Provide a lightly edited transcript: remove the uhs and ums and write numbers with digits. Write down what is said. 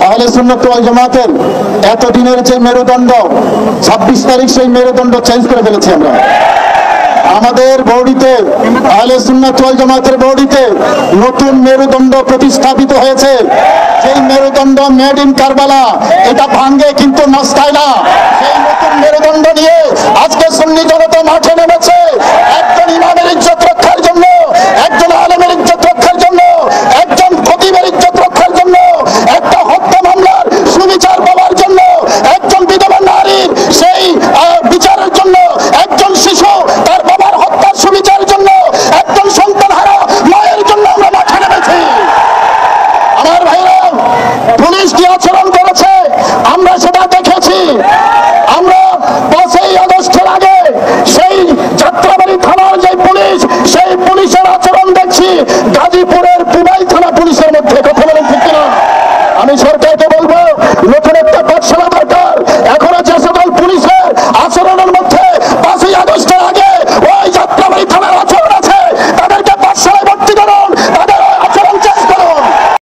আহলে সুন্নাত ওয়াল জামাতের এতদিনের যে মেরুদণ্ড 26 তারিখ সেই মেরুদণ্ড চেঞ্জ করে ফেলেছি আমরা। আমাদের বৌডিতে আহলে সুন্নাত ওয়াল জামাতের বৌডিতে নতুন মেরুদণ্ড প্রতিস্থাপিত হয়েছে। সেই মেরুদণ্ড মেড ইন কারবালা, এটা ভাঙ্গে কিন্তু নষ্টায় না। সেই নতুন মেরুদণ্ড নিয়ে আজকে সুন্নি জনতা মাঠে নেমেছে একজন ইমামের ইজ্জত রক্ষার জন্য, একজন আলেমের ইজ্জত রক্ষার জন্য, একজন খতিবের ইজ্জত রক্ষার জন্য, একটা হত্যা মামলার সুবিচার পাওয়ার জন্য, একজন বিধবা নারীর সেই বিচারের জন্য, একজন শিশু তার বাবার হত্যার সুবিচারের জন্য, একজন সন্তানহারা মায়ের জন্য আমরা মাঠে নেমেছি। আমার ভাইরা, পুলিশ কি আচরণ করেছে আমরা সেটা দেখেছি। আমরা 5ই আগস্টের আগে সেই যাত্রাবাড়ি থানার যে পুলিশ, সেই পুলিশের আচরণ দেখছি গাজীপুরের পুবাই থানা পুলিশের মধ্যে। কথা বলেন ঠিক কিনা? আমি সরকারকে বলবো নতুন একটা পাঠশালা দরকার,